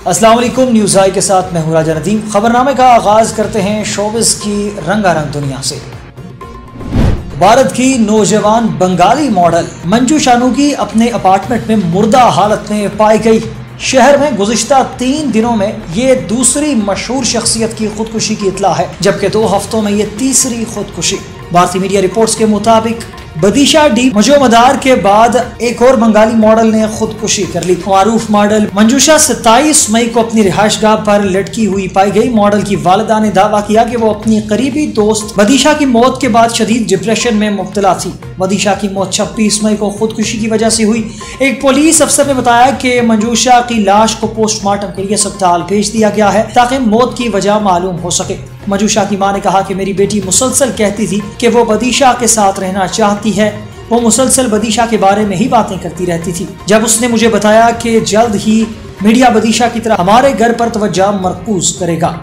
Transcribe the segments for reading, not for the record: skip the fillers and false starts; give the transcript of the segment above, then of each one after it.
अस्सलाम वालेकुम, न्यूज़ आई के साथ मैं हूं राजा नदीम। खबरनामे का आगाज करते हैं शोबिस की रंगारंग दुनिया से। भारत की नौजवान बंगाली मॉडल मंजू शानू की अपने अपार्टमेंट में मुर्दा हालत में पाई गई। शहर में गुज़िश्ता 3 दिनों में ये दूसरी मशहूर शख्सियत की खुदकुशी की इत्ला है, जबकि 2 हफ्तों में ये तीसरी खुदकुशी। भारतीय मीडिया रिपोर्ट्स के मुताबिक बदीशा डी मजोमदार के बाद एक और बंगाली मॉडल ने खुदकुशी कर ली। मारूफ मॉडल मंजूषा 27 मई को अपनी रिहायशगाह पर लटकी हुई पाई गई। मॉडल की वालिदा ने दावा किया कि वो अपनी करीबी दोस्त बदीशा की मौत के बाद शदीद डिप्रेशन में मुब्तला थी। बदीशा की मौत 26 मई को खुदकुशी की वजह से हुई। एक पुलिस अफसर ने बताया कि मंजूषा की लाश को पोस्टमार्टम के लिए अस्पताल भेज दिया गया है ताकि मौत की वजह मालूम हो सके। मंजूषा की मां ने कहा कि मेरी बेटी मुसलसल कहती थी कि वो बदीशा के साथ रहना चाहती है। वो मुसलसल बदीशा के बारे में ही बातें करती रहती थी। जब उसने मुझे बताया कि जल्द ही मीडिया बदीशा की तरह हमारे घर पर तवज्जो मरकूज करेगा।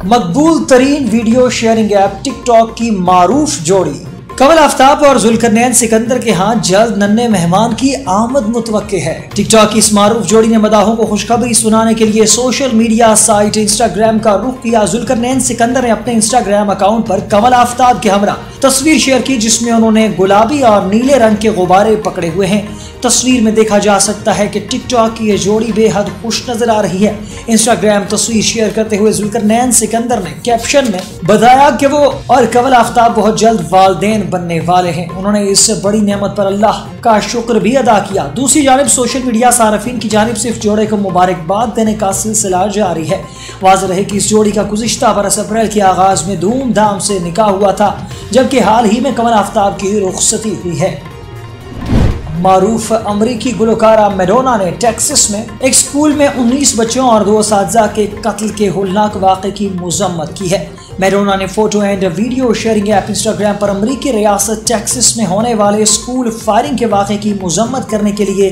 मकबूल तरीन वीडियो शेयरिंग ऐप टिकटॉक की मारूफ जोड़ी कमल आफ्ताब और जुल्करनैन सिकंदर के यहाँ जल्द नन्हे मेहमान की आमद मुतवक्के है। टिकटॉक की इस मारूफ जोड़ी ने मदाहों को खुशखबरी सुनाने के लिए सोशल मीडिया साइट इंस्टाग्राम का रुख किया। जुल्करनैन सिकंदर ने अपने इंस्टाग्राम अकाउंट पर कमल आफ्ताब के हमरा तस्वीर शेयर की, जिसमें उन्होंने गुलाबी और नीले रंग के गुब्बारे पकड़े हुए हैं। तस्वीर में देखा जा सकता है कि टिकटॉक की ये जोड़ी बेहद खुश नजर आ रही है। इंस्टाग्राम तस्वीर शेयर करते हुए जुल्करनैन सिकंदर ने कैप्शन में बताया कि वो और कमल आफ्ताब बहुत जल्द वालिदैन बनने वाले हैं। उन्होंने इस बड़ी नेमत पर अल्लाह का शुक्र भी अदा किया। दूसरी जानिब सोशल मीडिया सारफीन की जानिब से इस जोड़े को मुबारकबाद देने का सिलसिला जारी है। वाज़ेह रहे कि इस जोड़ी का गुज़िश्ता बरस अप्रैल के आगाज में धूमधाम से निकाह हुआ था, जबकि हाल ही में कमल आफ्ताब की रुखसती हुई है। मारूफ अमरीकी गुलकारा मैडोना ने टेक्सास में एक स्कूल में 19 बच्चों और 2 असातिज़ा के कत्ल के होलनाक वाक़े की मज़म्मत की है। मैडोना ने photo and video sharing app Instagram पर अमरीकी रियासत टेक्सास में होने वाले स्कूल फायरिंग के वाक़े की मज़म्मत करने के लिए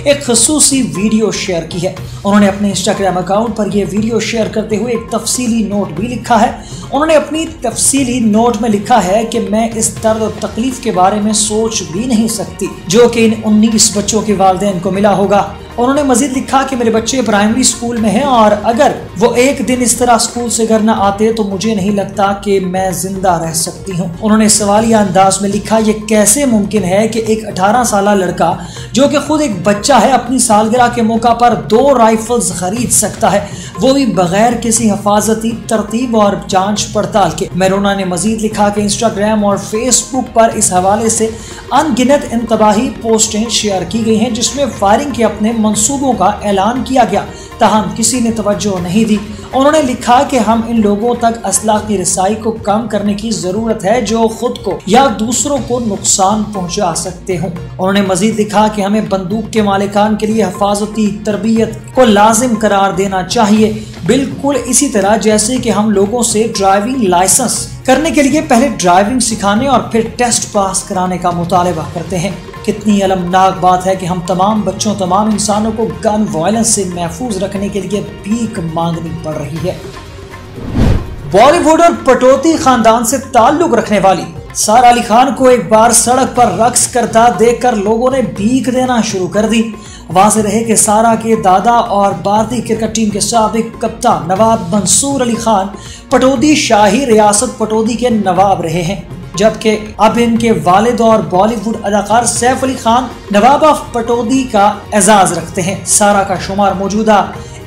एक ख़ुसूसी वीडियो शेयर की है। उन्होंने अपने इंस्टाग्राम अकाउंट पर यह वीडियो शेयर करते हुए एक तफसीली नोट भी लिखा है। उन्होंने अपनी तफसीली नोट में लिखा है कि मैं इस दर्द और तकलीफ के बारे में सोच भी नहीं सकती जो कि इन 19 बच्चों के वालिदैन को मिला होगा। उन्होंने मजीद लिखा कि मेरे बच्चे प्राइमरी स्कूल में हैं और अगर वो एक दिन इस तरह स्कूल से घर न आते तो मुझे नहीं लगता कि मैं जिंदा रह सकती हूँ। उन्होंने सवालिया अंदाज में लिखा, ये कैसे मुमकिन है कि एक 18 साल लड़का जो कि खुद एक बच्चा है अपनी सालगिरह के मौका पर 2 राइफल्स खरीद सकता है, वो भी बगैर किसी हिफाजती तरतीब और जांच पड़ताल के। मैडोना ने मजीद लिखा कि इंस्टाग्राम और फेसबुक पर इस हवाले से अनगिनत इंतबाही पोस्टें शेयर की गई हैं जिसमें फायरिंग के अपने मंसूबों का ऐलान किया गया, ताहम किसी ने तवज्जो नहीं दी। उन्होंने लिखा कि हम इन लोगों तक असलाह की रसाई को कम करने की जरूरत है जो खुद को या दूसरों को नुकसान पहुंचा सकते हों। उन्होंने मजीद लिखा कि हमें बंदूक के मालिकान के लिए हिफाजती तरबियत को लाजिम करार देना चाहिए, बिल्कुल इसी तरह जैसे कि हम लोगों से ड्राइविंग लाइसेंस करने के लिए पहले ड्राइविंग सिखाने और फिर टेस्ट पास कराने का मुतालबा करते हैं। कितनी अलमनाक बात है कि हम तमाम बच्चों, तमाम इंसानों को गन वायलेंस से महफूज रखने के लिए भीख मांगनी पड़ रही है। बॉलीवुड और पटौदी खानदान से ताल्लुक रखने वाली सारा अली खान को एक बार सड़क पर रक्स करता देखकर लोगों ने भीख देना शुरू कर दी। वाज़ेह रहे कि सारा के दादा और भारतीय क्रिकेट टीम के साबिक कप्तान नवाब मंसूर अली खान पटौदी शाही रियासत पटौदी के नवाब रहे हैं, जबकि अब इनके वालिद और बॉलीवुड अदाकार सैफ अली खान नवाब ऑफ पटौदी का एजाज रखते हैं। सारा का शुमार मौजूदा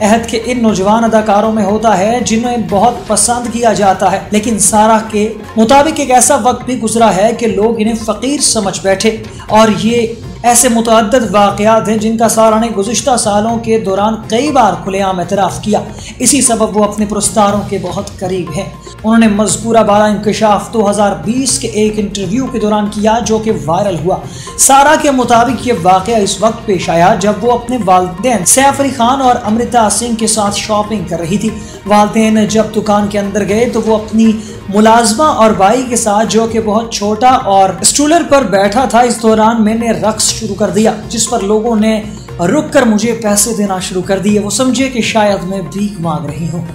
अहद के इन नौजवान अदाकारों में होता है जिन्हें बहुत पसंद किया जाता है, लेकिन सारा के मुताबिक एक ऐसा वक्त भी गुजरा है कि लोग इन्हें फकीर समझ बैठे और ये ऐसे मुतअद्दिद वाक़यात हैं जिनका सारा ने गुज़िश्ता सालों के दौरान कई बार खुलेआम एतराफ़ किया। इसी सबब वो अपने पुरस्कारों के बहुत करीब हैं। उन्होंने मज़कूरा बाला इंकशाफ 2020 के एक इंटरव्यू के दौरान किया जो कि वायरल हुआ। सारा के मुताबिक ये वाक़या इस वक्त पेश आया जब वो अपने वालिदैन सैफ अली खान और अमृता सिंह के साथ शॉपिंग कर रही थी। वालिदैन जब दुकान के अंदर गए तो वो अपनी मुलाजमा और भाई के साथ जो कि बहुत छोटा और स्टूलर पर बैठा था, इस दौरान मैंने रक्स शुरू कर दिया जिस पर लोगों ने रुक कर मुझे पैसे देना शुरू कर दिए। वो समझे कि शायद मैं भीख मांग रही हूँ।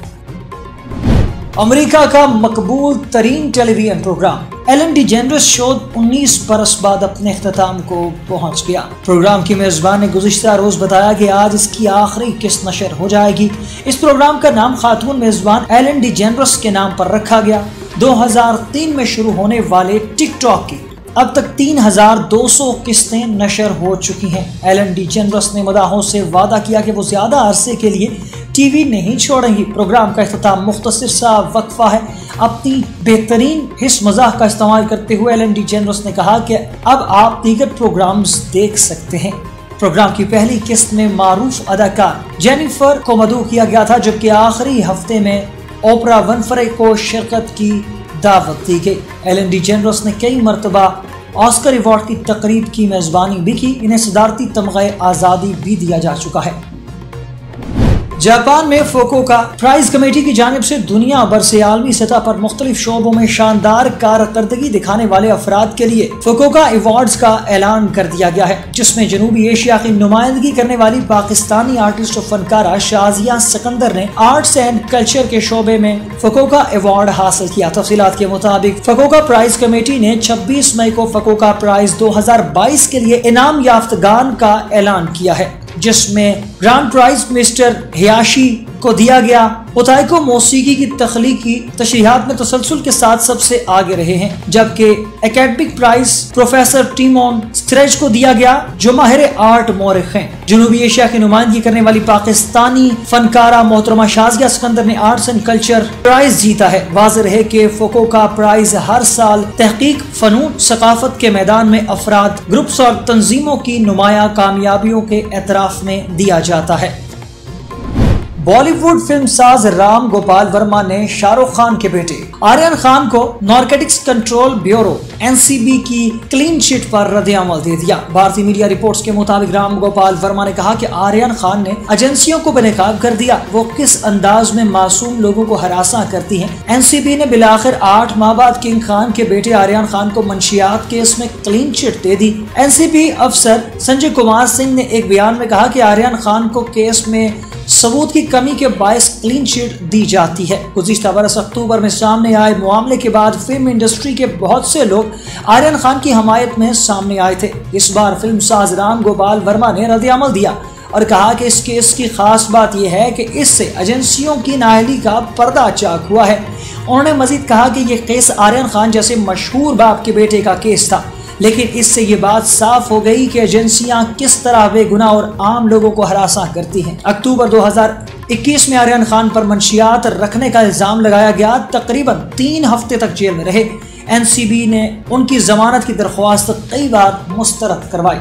अमेरिका का मकबूल तरीन टेलीविजन प्रोग्राम एलन डीजेनरस शो 19 बरस बाद अपने इख्तिताम को पहुंच गया। प्रोग्राम की मेजबान ने गुज़िश्ता रोज बताया कि आज इसकी आखिरी किस्त नशर हो जाएगी। इस प्रोग्राम का नाम खातून मेजबान एलन डीजेनरस के नाम पर रखा गया। 2003 में शुरू होने वाले टिकटॉक की अब तक 3200 किस्तें नशर हो चुकी हैं। एलन डीजेनरस ने मदाहों से वादा किया कि वो ज्यादा अरसे के लिए टीवी नहीं छोड़ेंगी। प्रोग्राम का इख्तिताम मुख्तसर सा वक्फा है। अपनी बेहतरीन हिस्स मजाक का इस्तेमाल करते हुए एलन डीजेनरस ने कहा कि अब आप दीगर प्रोग्राम्स देख सकते हैं। प्रोग्राम की पहली किस्त में मारूफ अदाकार जेनिफर को मदऊ किया गया था, जबकि आखिरी हफ्ते में ओपरा विनफ्रे को शिरकत की दावत दी गई। एलन डीजेनरस ने कई मरतबा ऑस्कर अवार्ड की तकरीब की मेजबानी भी की। इन्हें सदारती तमग़े आज़ादी भी दिया जा चुका है। जापान में फुकुओका प्राइज कमेटी की जानिब से दुनिया भर से आलमी सतह पर मुख्तलिफ शोबों में शानदार कारकर्दगी दिखाने वाले अफराद के लिए फुकुओका अवार्ड्स का ऐलान कर दिया गया है, जिसमें जनूबी एशिया की नुमाइंदगी करने वाली पाकिस्तानी आर्टिस्ट और फनकारा शाजिया सिकंदर ने आर्ट्स एंड कल्चर के शोबे में फुकुओका अवार्ड हासिल किया। तफसीलात के मुताबिक फुकुओका प्राइज कमेटी ने 26 मई को फुकुओका प्राइज 2022 के लिए इनाम याफ्तगान का ऐलान किया है, जिसमें ग्रांड प्राइज मिस्टर हियाशी को दिया गया। ओताइको मौसीकी की तख्लीकी तशरीहात में तसलसल के साथ सबसे आगे रहे हैं, जबकि academic prize professor Timon stretch को दिया गया, जो माहिर आर्ट मौरिख हैं। जनूबी एशिया की नुमाइंदगी करने वाली पाकिस्तानी फनकारा मोहतरमा शाजिया सिकंदर ने आर्ट्स एंड कल्चर प्राइज जीता है। वाज़ेह रहे कि फुकुओका प्राइज हर साल तहकीक, फनून, सकाफत के मैदान में अफराद, ग्रुप्स और तंजीमों की नुमाया कामयाबियों के एतराफ में दिया जाता है। बॉलीवुड फिल्म साज राम गोपाल वर्मा ने शाहरुख खान के बेटे आर्यन खान को नारकोटिक्स कंट्रोल ब्यूरो (NCB) की क्लीन चिट पर रद्द-ए-अमल दे दिया। भारतीय मीडिया रिपोर्ट्स के मुताबिक राम गोपाल वर्मा ने कहा कि आर्यन खान ने एजेंसियों को बेनकाब कर दिया। वो किस अंदाज में मासूम लोगों को हरासा करती हैं। NCB ने बिलाखिर 8 माह बाद किंग खान के बेटे आर्यन खान को मंशियात केस में क्लीन चिट दे दी। NCB अफसर संजय कुमार सिंह ने एक बयान में कहा कि आर्यन खान को केस में सबूत की कमी के बायस क्लीन चिट दी जाती है। गुज़िश्ता बरस अक्टूबर में सामने आए मामले के बाद फिल्म इंडस्ट्री के बहुत से लोग आर्यन खान की हमायत में सामने आए थे। इस बार फिल्म साज राम गोपाल वर्मा ने रद्द-ए-अमल दिया और कहा कि इस केस की खास बात यह है कि इससे एजेंसियों की नाअहली का पर्दा चाक हुआ है। उन्होंने मजीद कहा कि यह केस आर्यन खान जैसे मशहूर बाप के बेटे का केस था, लेकिन इससे ये बात साफ हो गई कि एजेंसियां किस तरह बेगुनाह और आम लोगों को हरासा करती हैं। अक्टूबर 2021 में आर्यन खान पर मंशियात रखने का इल्जाम लगाया गया। तकरीबन 3 हफ्ते तक जेल में रहे। NCB ने उनकी जमानत की दरख्वास्त कई बार मुस्तरद करवाई।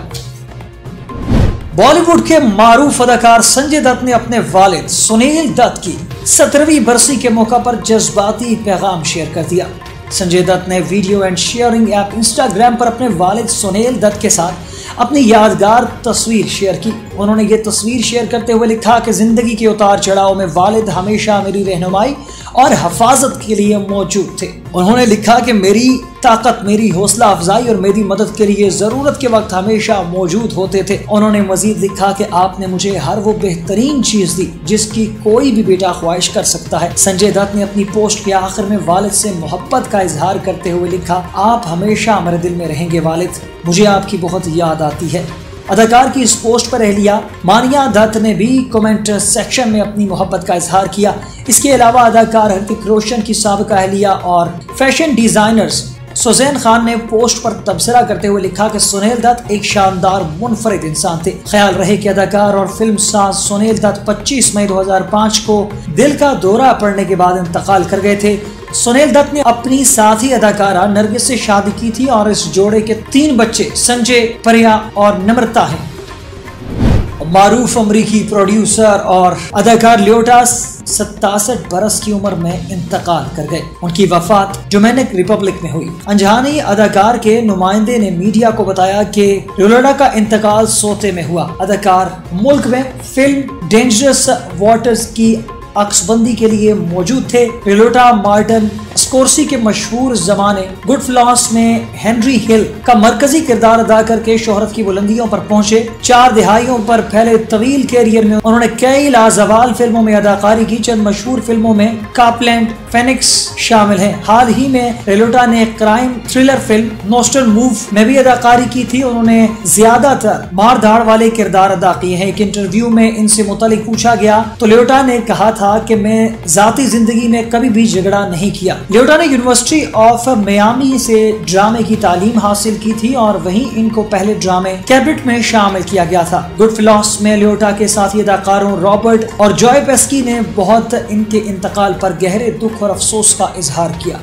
बॉलीवुड के मारूफ अदाकार संजय दत्त ने अपने वालिद सुनील दत्त की 17वीं बरसी के मौका पर जज्बाती पैगाम शेयर कर दिया। संजय दत्त ने video and sharing app Instagram पर अपने वालिद सुनील दत्त के साथ अपनी यादगार तस्वीर शेयर की। उन्होंने ये तस्वीर शेयर करते हुए लिखा कि जिंदगी के उतार चढ़ाव में वालिद हमेशा मेरी रहनुमाई और हिफाजत के लिए मौजूद थे। उन्होंने लिखा कि मेरी ताकत, मेरी हौसला अफजाई और मेरी मदद के लिए जरूरत के वक्त हमेशा मौजूद होते थे। उन्होंने मजीद लिखा कि आपने मुझे हर वो बेहतरीन चीज दी जिसकी कोई भी बेटा ख्वाहिश कर सकता है। संजय दत्त ने अपनी पोस्ट के आखिर में वालिद से मोहब्बत का इजहार करते हुए लिखा, आप हमेशा हमारे दिल में रहेंगे वालिद, मुझे आपकी बहुत याद आती है। अदाकार की इस पोस्ट पर अहलिया मानिया दत्त ने भी कमेंट सेक्शन में अपनी मोहब्बत का इजहार किया। इसके अलावा अदाकार ऋतिक रोशन की साबिका अहलिया और फैशन डिजाइनर्स सुजैन खान ने पोस्ट पर तबसरा करते हुए लिखा कि सुनील दत्त एक शानदार मुनफरिद इंसान थे। ख्याल रहे कि अदाकार और फिल्म साज सुनील दत्त 25 मई 2005 को दिल का दौरा पड़ने के बाद इंतकाल कर गए थे। सुनील दत्त ने अपनी साथी अदाकारा नरगिस से शादी की थी और इस जोड़े के 3 बच्चे संजय, प्रिया और नम्रता हैं। मारूफ अमरीकी प्रोड्यूसर और अदाकार लियोटा 67 बरस की उम्र में इंतकाल कर गए। उनकी वफात डोमिनिकन रिपब्लिक में हुई। अनजानी अदाकार के नुमाइंदे ने मीडिया को बताया कि लियोटा का इंतकाल सोते में हुआ। अदाकार मुल्क में फिल्म डेंजरस वाटर्स की अक्सबंदी के लिए मौजूद थे। लियोटा मार्टिन स्कोर्सी के मशहूर जमाने गुडफेलोस में हेनरी हिल का मरकजी किरदार अदा करके शोहरत की बुलंदियों पर पहुंचे। 4 दिहाइयों पर फैले तवील कैरियर में उन्होंने कई लाजवाल फिल्मों में अदाकारी की। चंद मशहूर फिल्मों में कापलैंड, फेनिक्स शामिल हैं। हाल ही में रेलोटा ने क्राइम थ्रिलर फिल्म नोस्टन मूव में भी अदाकारी की थी। उन्होंने ज्यादातर मारधाड़ वाले किरदार अदा किए हैं। एक इंटरव्यू में इनसे मुतालिक पूछा गया तो लियोटा ने कहा था कि मैं जाती जिंदगी में कभी भी झगड़ा नहीं किया। लियोटा ने यूनिवर्सिटी ऑफ मियामी से ड्रामे की तालीम हासिल की थी और वहीं इनको पहले ड्रामे कैबरेट में शामिल किया गया था। गुडफेलोस में लियोटा के साथी अदाकारों रॉबर्ट और जॉय पेस्की ने बहुत इनके इंतकाल पर गहरे दुख और अफसोस का इजहार किया।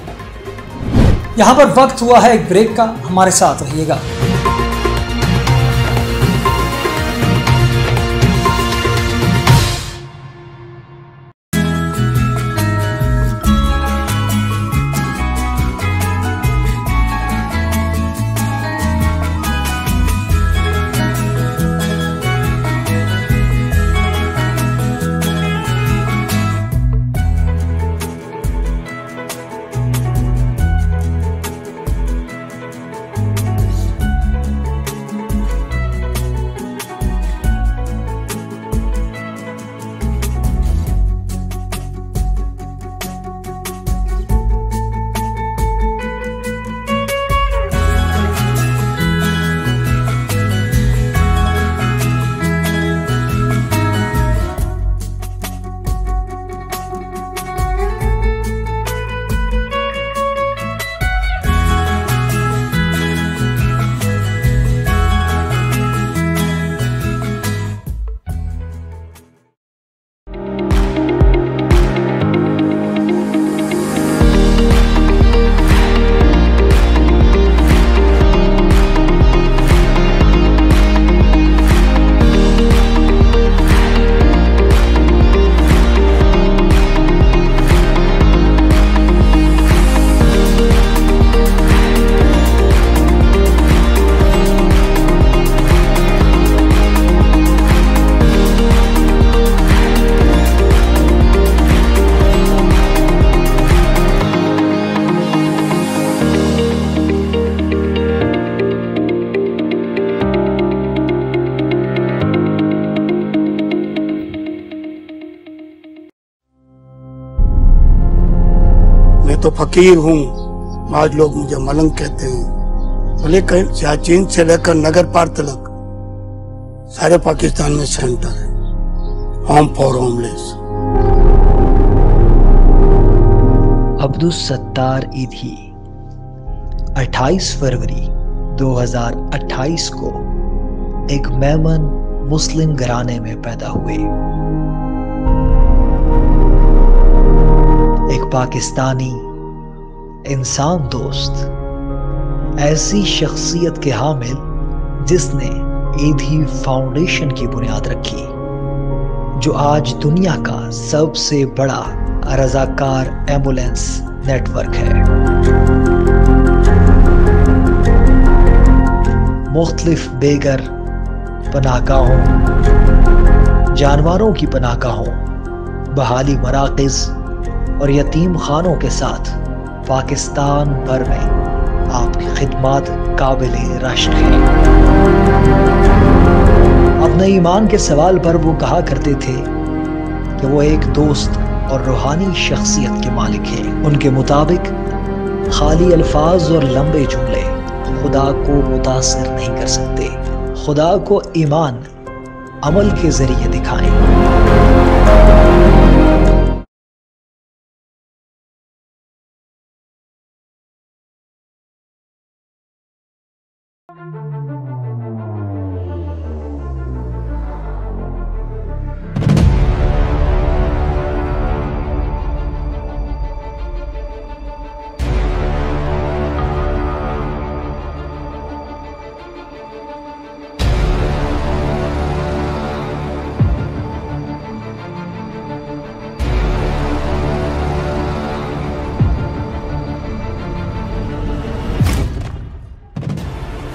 यहाँ पर वक्त हुआ है एक ब्रेक का, हमारे साथ रहिएगा। तो फकीर हूँ, आज लोग मुझे मलंग कहते हैं। तो लेकिन सियाचिन से लेकर नगर पार तक सारे पाकिस्तान में सेंटर है, home for homeless. Abdus Sattar Edhi 28 फरवरी 2028 को एक मेमन मुस्लिम घराने में पैदा हुए। एक पाकिस्तानी इंसान दोस्त, ऐसी शख्सियत के हामिल जिसने ईधी फाउंडेशन की बुनियाद रखी, जो आज दुनिया का सबसे बड़ा रज़ाकार एम्बुलेंस नेटवर्क है। मुख्तलिफ बेघर पनाहगाहों, जानवरों की पनाहगाहों, बहाली मराकज़ और यतीम खानों के साथ पाकिस्तान भर में आपकी खिदमत काबिले रश्क है। अपने ईमान के सवाल पर वो कहा करते थे कि वो एक दोस्त और रूहानी शख्सियत के मालिक हैं। उनके मुताबिक खाली अल्फाज और लंबे जुमले खुदा को मुतासिर नहीं कर सकते। खुदा को ईमान अमल के जरिए दिखाएं।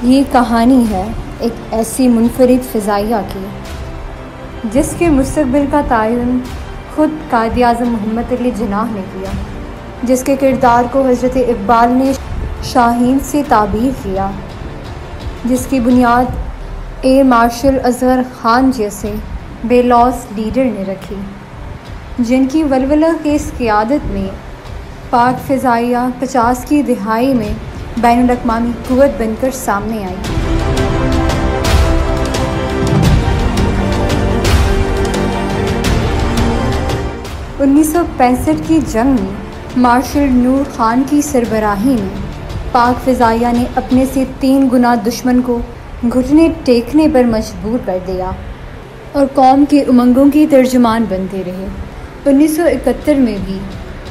ये कहानी है एक ऐसी मुनफरिद फ़िज़ाइया की जिसके मुस्तक़बिल का तयन खुद कायद-ए-आज़म मोहम्मद अली जिन्नाह ने किया। जिसके किरदार को हज़रत इकबाल ने शाहीन से ताबीर किया, जिसकी बुनियाद एयर मार्शल असगर खान जैसे बेलौस लीडर ने रखी, जिनकी वलवला केस क़ियादत में पाक फ़िज़ाइया 50 की दिहाई में बैनुल-अक़वामी क़ुव्वत बनकर सामने आई। उन्नीस सौ 65 की जंग में मार्शल नूर खान की सरबराही में पाक फ़िज़ाइया ने अपने से 3 गुना दुश्मन को घुटने टेकने पर मजबूर कर दिया और कौम के उमंगों की तर्जुमान बनते रहे। 1971 में भी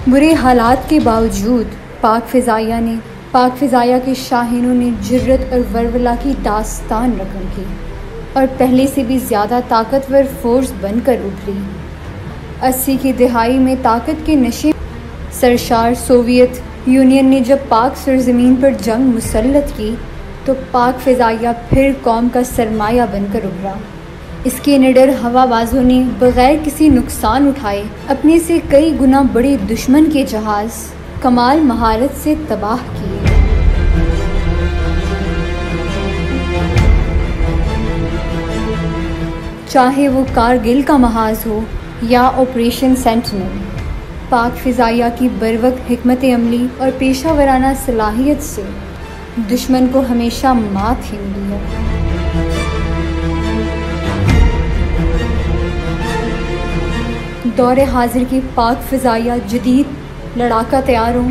बुरे हालात के बावजूद पाक फ़िज़ाइया के शाहीनों ने जुर्रत और वलवला की दास्तान रकम की और पहले से भी ज़्यादा ताकतवर फोर्स बनकर उभरी। 80 की दिहाई में ताकत के नशे सरशार सोवियत यूनियन ने जब पाक सरज़मीन पर जंग मुसल्लत की तो पाक फ़िज़ाइया फिर कौम का सरमाया बनकर उभरा। इसके निडर हवाबाजों ने बग़ैर किसी नुकसान उठाए अपने से कई गुना बड़े दुश्मन के जहाज़ कमाल महारत से तबाह किए। चाहे वो कारगिल का महाज हो या ऑपरेशन सेंटिनल, पाक फ़िज़ाइया की बरवक्त हिकमत अमली और पेशा वराना सलाहियत से दुश्मन को हमेशा मात ही मिली है। दौरे हाजिर की पाक फ़िज़ाइया जदीद लड़ाका तैयारों,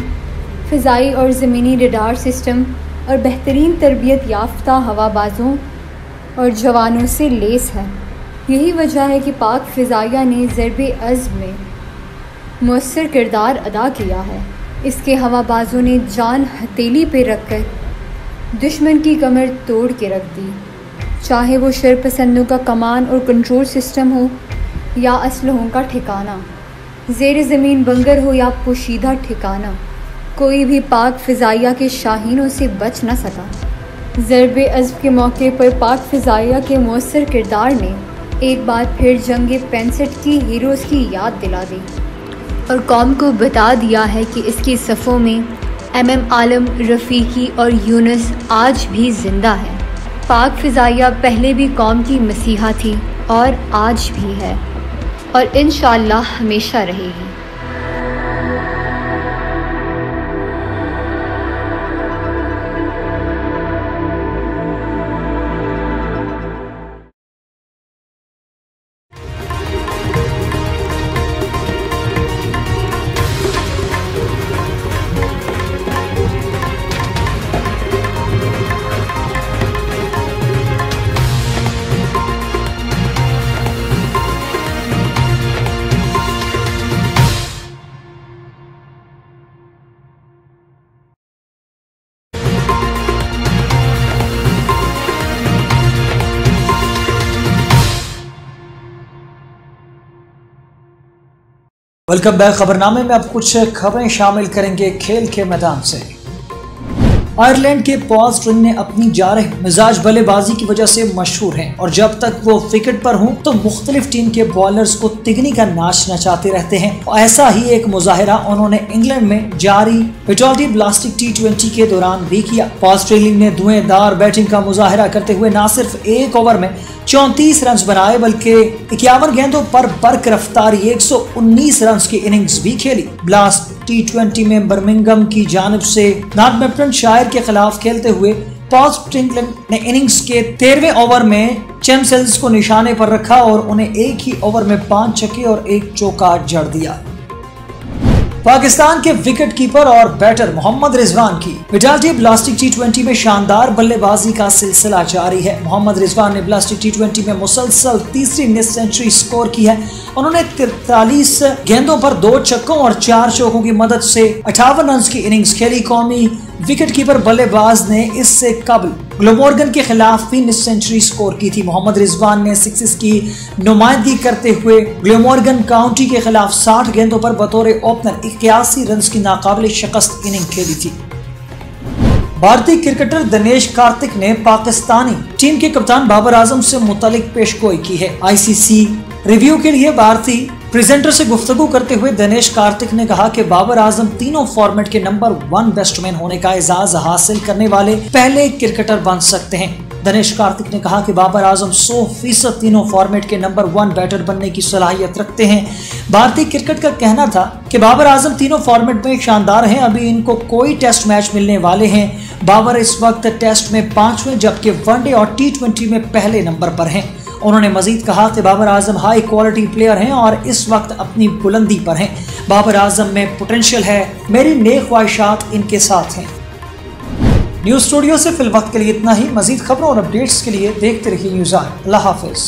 फ़िज़ाई और ज़मीनी रडार सिस्टम और बेहतरीन तरबियत याफ्ता हवाबाजों और जवानों से लेस है। यही वजह है कि पाक फ़िज़ाइया ने ज़रबे अज़्म में मुअस्सर किरदार अदा किया है। इसके हवाबाजों ने जान हथेली पे रखकर दुश्मन की कमर तोड़ के रख दी, चाहे वो शरपसंदों का कमान और कंट्रोल सिस्टम हो या असलहों का ठिकाना, ज़ेर ज़मीन बंगर हो या पोशीदा ठिकाना, कोई भी पाक फ़िज़ाइया के शाहीनों से बच न सका। ज़रबे अज़्म के मौके पर पाक फ़िज़ाइया के मुअस्सर किरदार ने एक बार फिर जंग 65 की हीरोज़ की याद दिला दी और कौम को बता दिया है कि इसकी सफ़ों में MM आलम, रफ़ीकी और यूनुस आज भी ज़िंदा है। पाक फ़िज़ाइया पहले भी कौम की मसीहा थी और आज भी है और इंशाअल्लाह हमेशा रहेगी। Welcome back. खबरनामे में अब कुछ खबरें शामिल करेंगे खेल के मैदान से। आयरलैंड के पॉल स्टिंगलैंड ने अपनी जारह मिजाज बल्लेबाजी की वजह से मशहूर हैं और जब तक वो विकेट पर हों तो मुख्तलिफ टीम के बॉलर्स को तिगनी का नाच नचाते रहते हैं। ऐसा ही एक मुजाहिरा उन्होंने इंग्लैंड में जारी विटॉल्डी ब्लास्टिक T20 के दौरान भी किया। पॉल स्टिंगलैंड ने धुएंधार बैटिंग का मुजाहिरा करते हुए न सिर्फ एक ओवर में 34 रन बनाए बल्कि 51 गेंदों पर बर्क रफ्तारी 119 रन की इनिंग्स भी खेली। ब्लास्ट T20 में बर्मिंघम की जानिब से नॉर्थम्पटनशायर के खिलाफ खेलते हुए पॉल स्टिंगलैंड ने इनिंग्स के 13वें ओवर में चैम्सेल्स को निशाने पर रखा और उन्हें एक ही ओवर में 5 छक्के और 1 चौका जड़ दिया। पाकिस्तान के विकेट कीपर और बैटर मोहम्मद रिजवान की विटॉल्डी ब्लास्टिक T20 में शानदार बल्लेबाजी का सिलसिला जारी है। मोहम्मद रिजवान ने ब्लास्टिक T20 में मुसलसल तीसरी टेस्ट सेंचुरी स्कोर की है। उन्होंने 43 गेंदों पर 2 छक्कों और 4 चौकों की मदद से 58 रन की इनिंग्स खेली। कौमी विकेट कीपर बल्लेबाज ने इससे कबल ग्लेमोर्गन के खिलाफ भी सेंचुरी स्कोर की थी। मोहम्मद रिजवान ने सिक्सेस की नुमाइंदगी करते हुए ग्लेमोर्गन काउंटी के खिलाफ 60 गेंदों पर बतौर ओपनर 81 रन की नाकाबिल शिकस्त इनिंग खेली थी। भारतीय क्रिकेटर दिनेश कार्तिक ने पाकिस्तानी टीम के कप्तान बाबर आजम से मुतालिक पेशगोई की है। ICC रिव्यू के लिए भारतीय प्रेजेंटर से गुफ्तगू करते हुए दिनेश कार्तिक ने कहा कि बाबर आजम तीनों फॉर्मेट के नंबर 1 बैट्समैन होने का एजाज हासिल करने वाले पहले क्रिकेटर बन सकते हैं। दिनेश कार्तिक ने कहा कि बाबर आजम 100% तीनों फॉर्मेट के नंबर 1 बैटर बनने की सलाहियत रखते हैं। भारतीय क्रिकेट का कहना था कि बाबर आजम तीनों फॉर्मेट में शानदार हैं, अभी इनको कोई टेस्ट मैच मिलने वाले हैं। बाबर इस वक्त टेस्ट में 5वें जबकि वनडे और T20 में पहले नंबर पर हैं। उन्होंने मजीद कहा कि Babar Azam high quality player हैं और इस वक्त अपनी बुलंदी पर हैं। बाबर आजम में पोटेंशियल है, मेरी नेक ख्वाहिशात इनके साथ हैं। न्यूज़ स्टूडियो से फिल वक्त के लिए इतना ही। मजीद खबरों और अपडेट्स के लिए देखते रहिए न्यूज़ ऑन। Allah Hafiz.